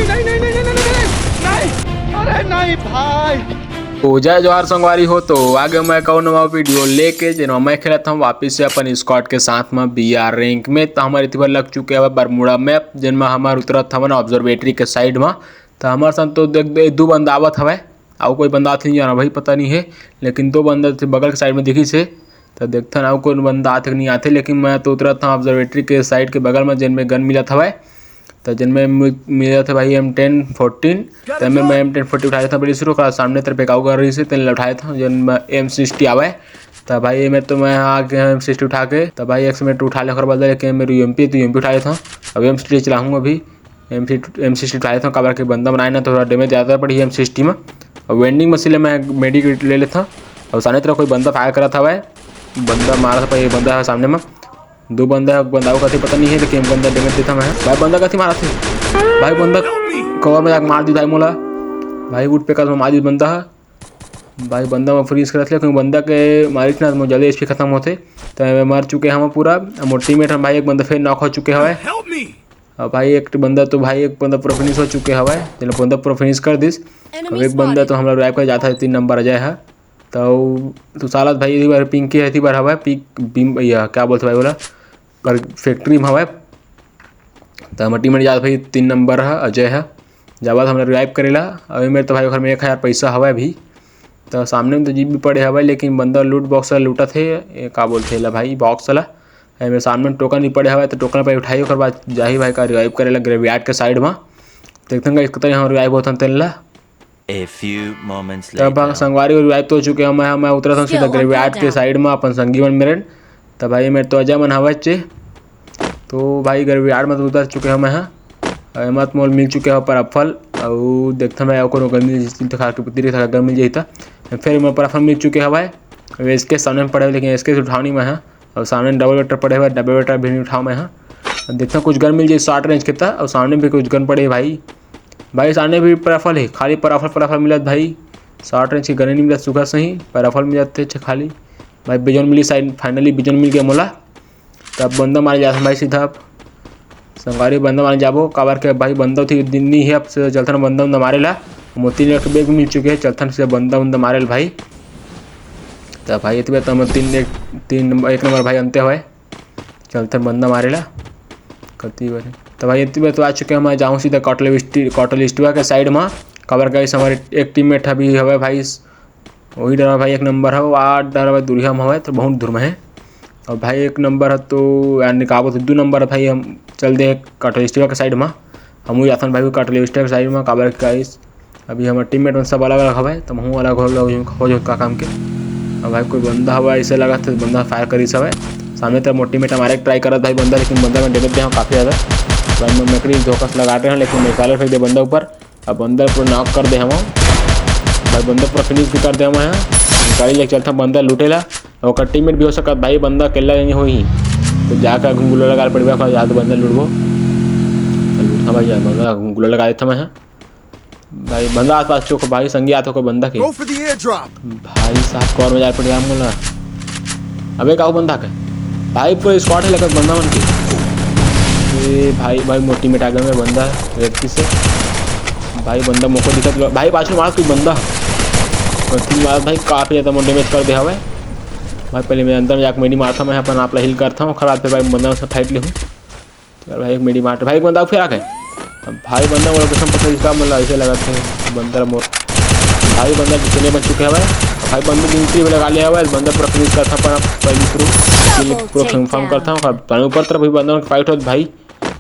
नहीं नहीं नहीं नहीं नहीं नहीं, अरे नहीं भाई। तो जय जवाहर संगवारी हो। तो आगे मैं कहूँ नवा वीडियो लेके जिन्होंने मैं खेला था वापिस से अपन स्क्वाड के साथ में BR रैंक में। तो हमारे इतनी बार लग चुके हैं बरमुड़ा मैप जिनमें हमारे उतरा था ना ऑब्जर्वेटरी के साइड में। तो हमारे साथ तो देख दो बंदा आवत हवा और कोई बंदा आते नहीं जाना भाई पता नहीं है, लेकिन दो बंदा थे बगल के साइड में दिखी से। तो देखता ना कोई बंदा आते नहीं आते, लेकिन मैं तो उतरा था ऑब्जर्वेटरी के साइड के बगल में जिनमें गन मिला था। तो जिनमें मिला था भाई M1014। तो मैं M1040 उठाया था बड़ी शुरू का सामने तरफ एक कर रही से तेल उठाया था जिनमें M60 आवे। तो भाई मैं तो मैं आगे M60 उठा के तो भाई 1 मिनट उठा ले बदल लेकिन मेरी UMP तो UMP उठाया था। अब M60 चलाऊँगा अभी M60 उठाया था कबर के बंदा बनाए ना थोड़ा डैमेज ज़्यादा पड़ी M60 में। और वेंडिंग मशीन मैं मेडिकेट ले लेता और सामने तरफ कोई बंदा फायर करा था भाई, बंदा मारा था ये बंदा है सामने में। दो बंदा बंदाओं का थी पता नहीं है, लेकिन बंदा डैमेज देता मैं भाई बंदा का थी मारा थे भाई बंदा कवर में जाकर मार दी भाई मोला भाई उठ पे कल मार दी बंदा भाई बंदा में फ्रीज कर क्योंकि बंदा के मारी ना तो जल्दी HP खत्म होते। तो मर चुके हम पूरा मोर टीममेट हम भाई एक बंदा फिर नॉक हो चुके हवा और भाई एक बंदा तो भाई एक बंदा पूरा फिनिश हो चुके हवा चलो बंदा पूरा फिनिश कर दिस। अब एक बंदा तो हम लोग रैप कर जाता है 3 नंबर अजय है। तो साला भाई इसी बार पिंक की है बार हवा पिक बीम भैया क्या बोलते भाई बोला पर फैक्ट्री में हवा। तो हमारे टीम में जाता भाई 3 नंबर है अजय है जब हमने रिवाइव करेला। अभी मेरे तो भाई घर में 1000 पैसा हवा भी। तो सामने में तो जीप भी पड़े हवा लेकिन बंदा लूट बॉक्स वाला लूटा थे क्या बोलते ला भाई बॉक्स वाला। मेरे सामने टोकन भी पड़े हवा तो टोकन पर उठाई और बाद जाही भाई का रिवाइव करेला ग्रेवयार्ड के साइड में। देखते हैं इसको तरह रिवाइव होता तेला तब संगवारी और रिवाइव तो हो चुके हैं। मैं उतरा था सीधा ग्रेवयार्ड के साइड में अपन संगीवन मेरे। तो भाई मेरे तो अजय मन हवा चे तो भाई ग्रेवयार्ड में तो उतर चुके हैं मैं अहमद मोल मिल चुके हैं पर अफल और देखते मैं को गर्मी खा के पुतरी था गर्मी जाता फिर मैं पर अफल मिल चुके हैं भाई इसके सामने में पड़े हुए लेकिन इसके उठानी में है और सामने डबल वेटर पड़े हुए डबल वेटर भी नहीं उठाओ मैं देखता कुछ गन मिल जाए 60 रेंज के था और सामने भी कुछ गन पड़े भाई सामने भी परफल है खाली परफल मिला भाई 60 रेंज की गन नहीं मिला सुखा सही परफल मिल जाते खाली भाई बिजन मिली साइड फाइनली बिजन मिल गया मोला। तब बंदा मारे जाता भाई सीधा संगवारी बंदा मारे जाबो काबर के भाई बंदा थी दिन नहीं है अब से चलथन बंदा मारेला मोती ने बैग मिल चुके हैं चलथन से बंदा मारेल भाई। तब भाई इतने तो एक नंबर भाई अंते हुए चलथन बंदा मारेला कती बार। तो भाई इतने तो आ चुके हैं मैं जाऊँ सीधा कॉटलिस्टवा के साइड में काबर का हमारे एक टीममेट अभी हवे भाई वही डरा भाई एक नंबर है 8 डरा दूरिया में हवा तो बहुत दूर में है। और भाई एक नंबर है तो यार निकाबो तो 2 नंबर है भाई हम चल दे कटलिस्टिवा के साइड में हम जाता भाई कटलिस्टिवा के साइड में काबर गाइस अभी हमारे टीममेट में सब अलग अलग हवा तो हम अलग हो जो का काम के। और भाई कोई बंदा हवा ऐसे लगा तो बंदा फायर करी सब है सामने तक मोटीमेट हमारे ट्राई करा भाई बंदा लेकिन बंदा में डैमेज दिया काफ़ी ज़्यादा भाई मैं मेकरी धोखा लगा रहे हैं लेकिन निकाले फेंक दे बंदा ऊपर अब बंदा पूरा नॉक कर दे हम भाई बंदा पूरा फिनिश भी कर दे हम यहाँ गाड़ी लेके चलता बंदा लूटेला और टीममेट भी हो सकता भाई बंदा अकेला नहीं हो ही तो जाकर गुला लगा पड़ेगा याद बंदा लूटबो लूटा भाई बंदा गुला लगा देता मैं भाई बंदा आस पास चौक भाई संगी आता को बंदा के भाई साहब कौर में जा पड़ेगा बोला अबे का बंदा के भाई पूरे स्क्वाड है लगभग बंदा मन के भाई मोटीमेट आ गए में बंदा व्यक्ति से भाई बंदा मौका दिखा भाई पाछू मार कोई बंदा मार भाई काफ़ी ज़्यादा मोड़ डैमेज कर दिया हुआ है भाई। पहले मैं अंदर में जाकर मेडी मारता मैं अपन आप हिल करता हूँ खराब पे भाई बंदा से फाइट ले हूँ चल भाई एक मेडी मारता भाई बंदा फिर आ गए भाई बंदा मोड़ कसम पता इसका मतलब ऐसे लगाते हैं बंदा मोड़ भाई बंदा कितने बच चुके हैं भाई बंदा गिनती में लगा लिया हुआ है बंदा पूरा फिनिश करता पर पहले शुरू पूरा कन्फर्म करता हूँ ऊपर तरफ भी बंदा फाइट हो भाई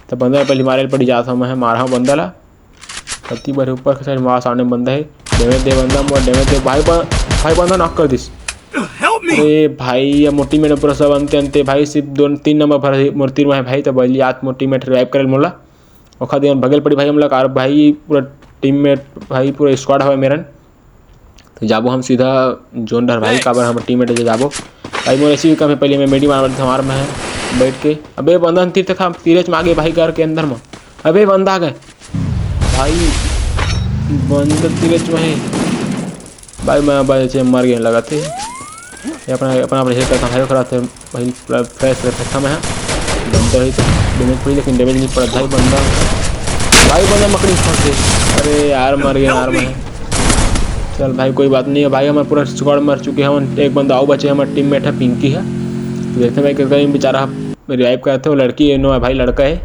तो बंदा पहले मारे पड़ी जाता हूँ मैं मारा हूँ बंदा ला कत्ती बार ऊपर के साइड वहाँ सामने बंदा है डैमेज दे बंदा मोड़ डैमेज दे भाई बंदा नॉक कर दिस अरे भाई मोटी में पूरा सब अंते भाई सिर्फ 2-3 नंबर भर मूर्ति में है भाई तो बल्ली आत मोटी में रिवाइव करे मोला और खा दिया भगल पड़ी भाई हम लोग और भाई पूरा टीम में भाई पूरा स्क्वाड हवा मेरन तो जाबो हम सीधा जोन डर भाई काबर हम टीम में जाबो भाई मोर ऐसी कम है पहले मैं मेडी मार हमार में है बैठ के अबे बंदा तीर तक तीरच में आ गए भाई घर के अंदर में अबे बंदा आ गए भाई बंदा तीरच में है भाई मैं भाई मर गए लगाते अपना हेल्थ करता भाई खड़ा थे भाई फ्रेश रहता मैं बंदा ही तो डैमेज पड़ी लेकिन डैमेज नहीं पड़ा भाई बंदा भाई बंदा मकड़ी फंस गए। अरे यार मर गया यार मैं। चल भाई कोई बात नहीं है भाई, हमारे पूरा स्क्वाड मर चुके हैं। हम एक बंदा और बचे, हमारा टीममेट है पिंकी है। तो देखते भाई कहीं बेचारा रिवाइव करते हो, लड़की है नो है भाई, लड़का है।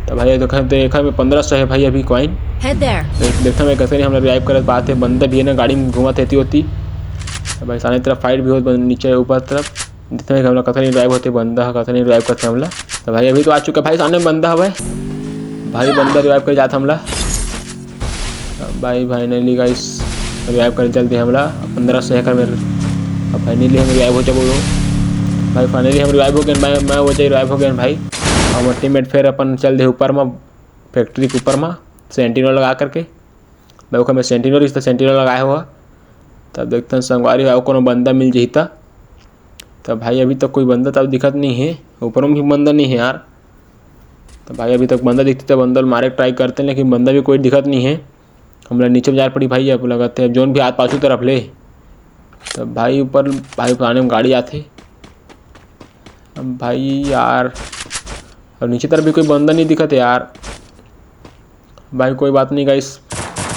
तो भाई तो देखा में 1500 है भाई अभी कॉइन। देखते भाई कैसे नहीं हम रिवाइव कर पाते। बंदा भी है ना गाड़ी में घुमा देती होती। तो भाई सामने तरफ फाइट भी हो, नीचे ऊपर तरफ देखते हैं हम लोग कैसे नहीं रिवाइव होते, बंदा कैसे नहीं रिवाइव करते हमला। तो भाई अभी तो आ चुका भाई, सामने बंदा है भाई बंदा रिवाइव कर जाता हमला। भाई फाइनली गाइस रिवाइव कर चलते हैं हमला। 1500 है कर मेरे। अब फाइनली हम रिवाइव हो जाए भाई, फाइनली हम रिवाइव हो गए। मैं वो चाहिए रिवाइव हो गए भाई। और टीममेट फिर अपन चल दे ऊपर में, फैक्ट्री के ऊपर में सेंटिनल लगा करके। देखो मैं सेंटिनल इस सेंटिनल लगाया हुआ। तब देखते हैं संगवारी है को बंदा मिल जाता। तब भाई अभी तक कोई बंदा तब दिखत नहीं है, ऊपर में भी बंदा नहीं है यार। तो भाई अभी तक बंदा दिखते तो बंदा मारे ट्राई करते हैं, लेकिन बंदा भी कोई दिखत नहीं है। हम लोग नीचे जा पड़ी भाई, अब लगाते हैं जोन भी हाथ पाछू तरफ ले। तब भाई ऊपर भाई पुराने में गाड़ी आते। अब भाई यार और नीचे तरफ भी कोई बंदा नहीं दिखत यार। भाई कोई बात नहीं गाइस,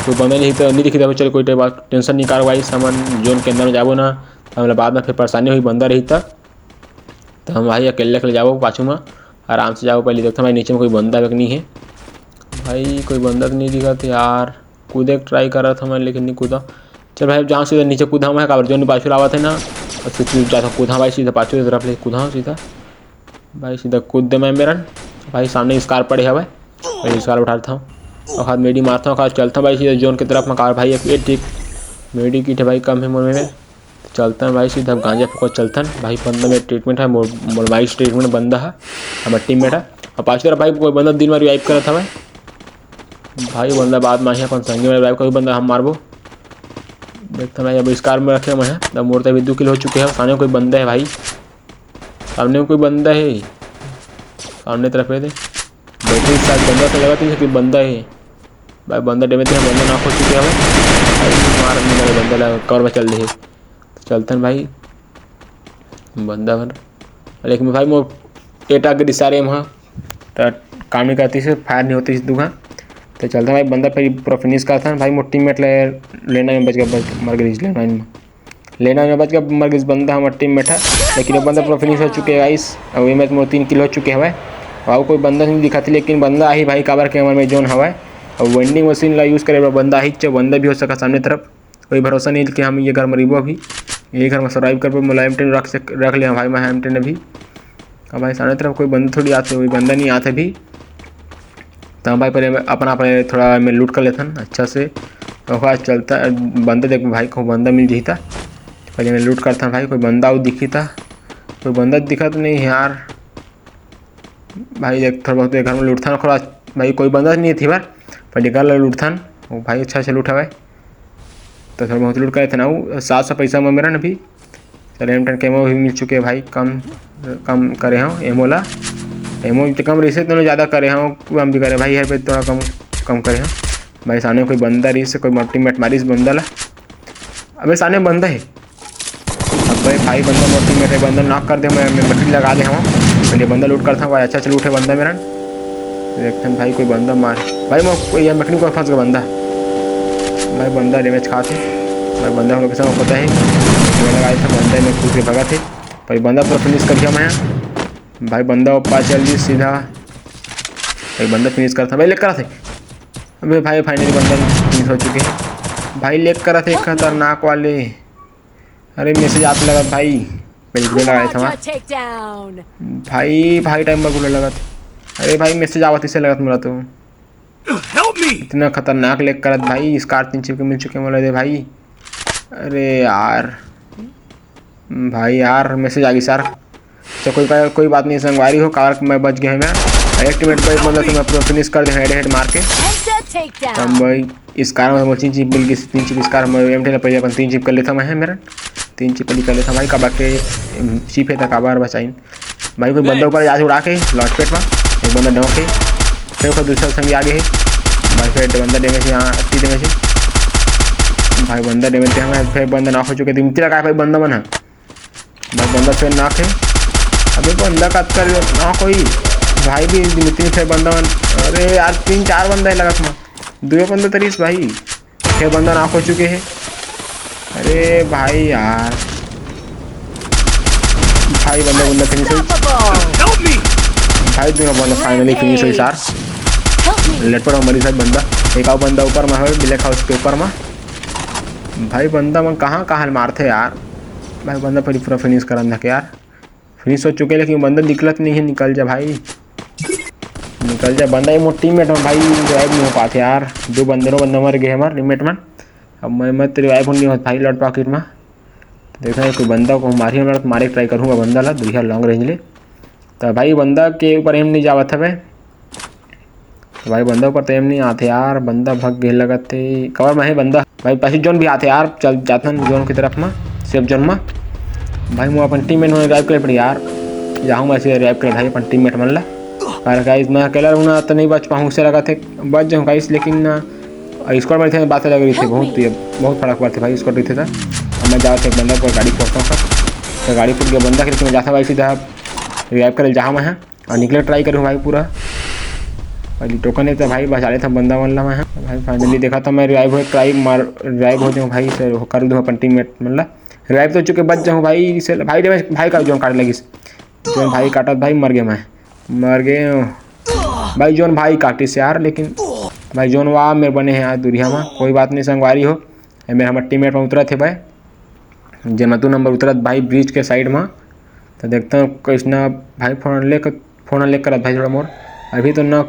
कोई बंदा नहीं दिखता। चलो कोई टेंशन नहीं करो गाइस, हम जोन के अंदर में जाबो ना तो हमें बाद में फिर परेशानी हुई बंदा रही तो हम भाई अकेले अकेले जाओ पाछू में आराम से जाओ। पहले देखते भाई नीचे में कोई बंदा नहीं है। भाई कोई बंदा नहीं दिखा था यार। कूदे ट्राई कर रहा था मैं लेकिन नहीं कूदा। चल भाई जहाँ सीधा नीचे कूदा मैं काबर जो पाछू आवा थे ना, और फिर जाता कूदा भाई सीधा पाछू की तरफ ले कूदा सीधा। भाई सीधा कूद दे मैं मेरा। भाई सामने स्कार पड़े है भाई, पहले स्कार उठाता हूँ और हाथ मेडी मारता हूँ, चलता हूँ भाई सीधा जोन की तरफ में। कार भाई एक ठीक मेडी किट है भाई, कम है मोर में। चलता है भाई सीधा गांजा फूक चलता है भाई। बंदा में ट्रीटमेंट है, मोबाइल ट्रीटमेंट बंदा है हमारा टीममेट है। और पाँच तरफ भाई कोई बंदा दिन में रिवाइव करा था भाई बंदा बाद में अपन संगी में रिवाइव कोई बंदा हम मारबो। देखते भाई अब स्कार में रखे मैं तब मोरते भी 2 किल हो चुके हैं। सामने कोई बंदा है भाई, सामने कोई बंदा है, सामने तरफ है बैटरी साथ बंदा तो लगा कि बंदा है भाई। बंदा डेमेज है, बंदा नॉक हो चुके हैं भाई। मार नहीं बंदा लगा कवर में चल रही है। चलते हैं भाई बंदा भर, लेकिन भाई वो एटा के सारे वहाँ तो काम नहीं करती से फायर नहीं होती इस दुआ। तो चलते हैं भाई बंदा फिर पूरा फिनिश करता है भाई। मोटी टीममेट लेना में बच गया, मर गई लेना में बच गया मर गई बंदा हमारा टीममेट है। लेकिन वो बंदा पूरा फिनिश हो चुके हैं गाइस। और वही मैच में 3 किल हो चुके हैं भाई। और कोई बंदा नहीं दिखा थी, लेकिन बंदा आई भाई काबर के हमारे में जोन हवा है। और वेंडिंग मशीन ला यूज़ करे बंदा ही चाहे बंदा भी हो सका सामने तरफ। कोई भरोसा नहीं कि हम ये घर में रिबो अभी ये घर में सर्वाइव कर पाए। मुलायम टेन रख लिया भाई मैं टेन अभी। अब भाई सामने तरफ कोई बंदा थोड़ी आते, वही बंदा नहीं आते भी। तो भाई पहले अपना थोड़ा मैं लूट कर लेता अच्छा से। और चलता बंदा देख भाई को बंदा मिल जाता, पहले मैं लूट करता भाई। कोई बंदा और दिखी था, कोई बंदा दिखा तो नहीं यार भाई। देख थोड़ा बहुत घर में लूटता ना थोड़ा भाई, कोई बंदा नहीं थी बार पर घर लूटता वो भाई अच्छा से लूटा भाई। तो थोड़ा बहुत लूट कर थे ना वो 700 पैसा में मेरा ना भी। चल M10 के एमओ भी मिल चुके हैं भाई, कम करे हों एमओ एमओ तो कम रही से दोनों ज़्यादा करे हों हम भी करे भाई। है पे थोड़ा कम करे हों भाई। सामने कोई बंदा रही से कोई टीममेट मारी इस बंदा ला। अबे सामने बंदा है, अब भाई बंदा मोर टीममेट है, बंदा नॉक कर दे मैं मट्टी लगा दे हम पहले बंदा लूट करता हूँ भाई। अच्छा लूट है बंदा मेरा। देखते हैं भाई कोई बंदा मार भाई मैं मकनी को फंस गया बंदा भाई। बंदा डैमेज खाते भाई, बंदा हम लोग के पता है लगाया था बंदा में कूद के भगा थे भाई। बंदा पूरा फिनिश कर दिया मैं भाई। बंदा पास चल दी सीधा भाई, बंदा फिनिश करता भाई। लेक करा थे अबे भाई, फाइनली बंदा फिनिश हो चुके हैं भाई। लेक करा थे खतरनाक वाले। अरे मैसेज आते लगा भाई, पहले गुले लगाया था भाई। टाइम में गुले लगा था। अरे भाई मैसेज आवाती से लगा मेरा तो इतना खतरनाक लेक करत भाई। स्कार 3 चिपके मिल चुके बोले दे भाई। अरे यार भाई यार मैसेज आ गई सर। अच्छा कोई बात नहीं, संगवारी हो कार मैं बच गया है। मैं एक्टिवेट पर मतलब तो मैं पूरा फिनिश कर दे हेड मार के। हम भाई इस कार में 3 चिप मिल गई, 3 चिप इस कार में M10 पहले अपन 3 चिप कर लेता मैं मेरा 3 चिप कर लेता भाई। काबा के चिप है था काबार बचाइन भाई। कोई बंदा ऊपर आज उड़ा के लॉट पेट में एक बंदा डॉ के फिर दूसरा संगी आगे है भाई। फिर बंदा डैमेज यहाँ 80 डैमेज है भाई। बंदा डैमेज है हमें, फिर बंदा नॉक हो चुके थे। मिट्टी लगा भाई बंदा बना भाई, बंदा फिर नॉक है। अभी बंदा कट कर नॉक हुई भाई भी तीन छः बंदा अरे यार 3-4 बंदा है लगा था 2 बंदा तरीस भाई 6 बंदा नाक हो चुके हैं। अरे भाई यार भाई बंदा फिनिश हुई भाई दोनों बंदा फाइनली फिनिश हुई यार। लेट पर हमारी साथ बंदा एक और बंदा ऊपर में है ब्लैक हाउस के ऊपर में भाई बंदा मैं कहाँ मारते यार भाई बंदा पूरा फिनिश करा था यार फिनिश हो चुके लेकिन बंदा निकलत नहीं है। निकल जा भाई निकल जा बंदा मोट टीममेट में भाई रिवाइव नहीं हो पाते यार। 2 बंदा मर गए हमारे टीममेट में। अब मैं मत रिवाइव नहीं होता भाई लॉट पॉकेट में देखा कोई बंदा को मारे ट्राई करूँगा बंदा ला दुनिया लॉन्ग रेंज ले तो भाई बंदा के ऊपर एम नहीं जावा था भाई तो भाई बंदा ऊपर तो एम नहीं आते यार। बंदा भग गए लगते कवर में है बंदा भाई पैसे जोन भी आते यार चल जाता जोन की तरफ में सेफ जोन में भाई मैं अपन टीममेट में रिवाइव करे पड़ी यार जाऊँ मैं ऐसे रिवाइव करे भाई अपन टीममेट मन ला और गाइस मैं अकेला रहूँगा तो नहीं बच पाऊँ उससे लगा थे बच जाऊँ गाइस लेकिन स्क्वाड में थे बातें लग रही थी बहुत फर्क पड़ते भाई स्क्वाड रही थे अब मैं जाता एक बंदा को गाड़ी पहुँचता हूँ तो गाड़ी फूट गया बंदा के मैं जाता भाई सीधा रिवाइव करे जहाँ मैं है और निकले ट्राई करूँ भाई पूरा पहले टोकन है तो भाई बचा ले था बंदा मन ला मैं भाई फाइनली देखा था मैं रिवाइव हो जाऊँ भाई से कर दूँ अपन टीममेट मतलब रिवाइव तो चुके बच जाऊँ भाई से भाई डैमेज भाई का जोन काट लगी जोन भाई काटा भाई मर गया मैं मर गए भाई जोन भाई काटी से यार लेकिन भाई जोन वाह मेरे बने हैं यार दुनिया में कोई बात नहीं संगवारी हो मेरे हमारे टीममेट में उतरा थे भाई जन्मतू नंबर उतरत भाई ब्रिज के साइड में तो देखता हूँ कृष्णा भाई फोन ले कर भाई थोड़ा मोर अभी तो ना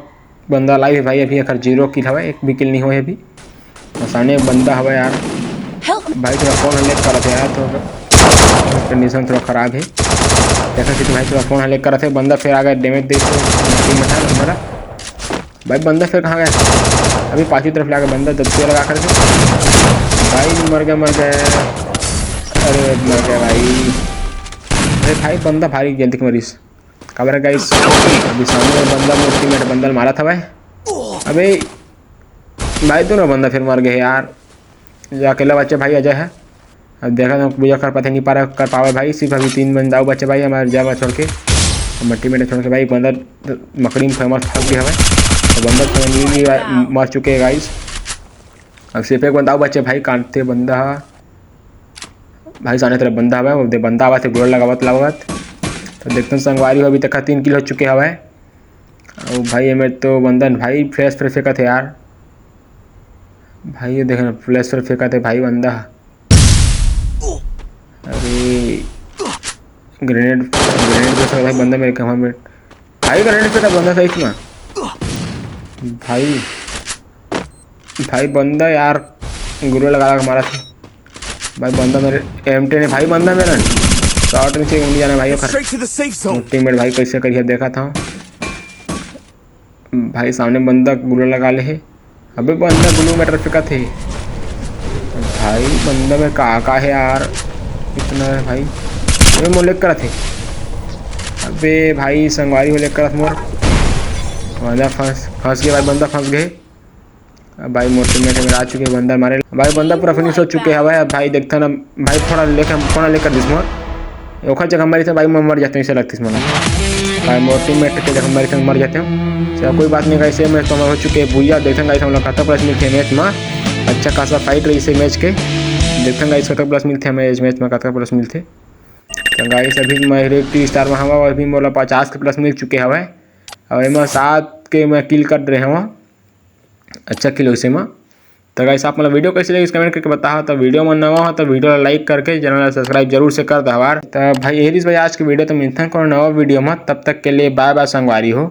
बंदा लाइव है भाई अभी अगर 0 किल हवा एक भी किल नहीं हुए अभी सामने बंदा हवा यार भाई थोड़ा फोन ले कर यार तो कंडीशन थोड़ा ख़राब है देखा कि भाई थोड़ा फोन ले कर बंदा फिर आ गया डैमेज दे हमारा भाई बंदा फिर कहाँ गया अभी 5वीं तरफ लगा बंदा दबके लगा कर भाई मर गया अरे मर गया भाई अरे भाई बंदा भारी जल्दी के मरीज खबर है गाइस अभी सामने बंदा मूर्ति में बंदा मारा था भाई अबे भाई दोनों बंदा फिर मर गए यार जो अकेला बच्चे भाई अजय है। अब देखा तो पूजा नहीं कर पावे भाई सिर्फ अभी 3 बंदा बच्चे भाई हमारे जगह छोड़ के मट्टी में छोड़ के भाई बंदा मकड़ी में फेमस फंस गया है तो बंदा फैमिली मर चुके हैं गाइस। अब सिर्फ एक बंदा बच्चे भाई काटते बंदा भाई सामने तरफ बंदा हवा बंदा आवा थे गोल लगावत तो देखते हैं संगवारी हो अभी तक 3 किल हो चुके हवा और भाई मेरे तो बंदा भाई फ्लैश पर फेंका थे यार भाई ये देखना फ्लैश पर फेंका थे भाई बंदा अरे ग्रेनेड पे भाई बंदा मेरे कहाँ में भाई ग्रेनेड पे था बंदा सही में भाई बंदा यार गुरु लगा मारा था भाई बंदा मेरे M10 है भाई बंदा मेरा शॉर्ट नीचे उंगली जाना भाई टीममेट भाई कैसे करिए देखा था भाई सामने बंदा गुरु लगा ले है अबे बंदा ग्लू मेटर फेंका थे भाई बंदा में कहाँ है यार इतना भाई अबे मोर लेकर थे अबे भाई संगवारी हो लेकर मोर बंदा फंस गया भाई बंदा फंस गए भाई मोटे में आ चुके बंदा मारे भाई बंदा पूरा फिनिश हो चुके हैं भाई देखता ना भाई थोड़ा लेकर दिस मोर ओखा जगह हमारी से भाई मैं मर जाते हैं ऐसा लगती है भाई मोटी मेट के जगह हमारे संग मर जाते हैं चलो कोई बात नहीं कैसे मैच तो हो चुके हैं भूया देखते हैं हम लोग 71 प्लस मिलते हैं मैच में अच्छा खासा फाइट रही इसे मैच के देखते हैं 71 प्लस मिलते हैं मैच में 71 प्लस मिलते तो गाइस अभी मैं 3 स्टार में हवा अभी मोला 50 के प्लस मिल चुके हवा और मैं 7 के मैं किल कर रहे हैं अच्छा किल उसे में तो गाइस आप मतलब वीडियो कैसे लगी कमेंट करके बताओ तो वीडियो में नवा हो तो वीडियो लाइक करके चैनल सब्सक्राइब जरूर से कर दो यार। तो भाई यही भाई आज की वीडियो तो मिलते हैं कोई नवा वीडियो में तब तक के लिए बाय बाय संगवारी हो।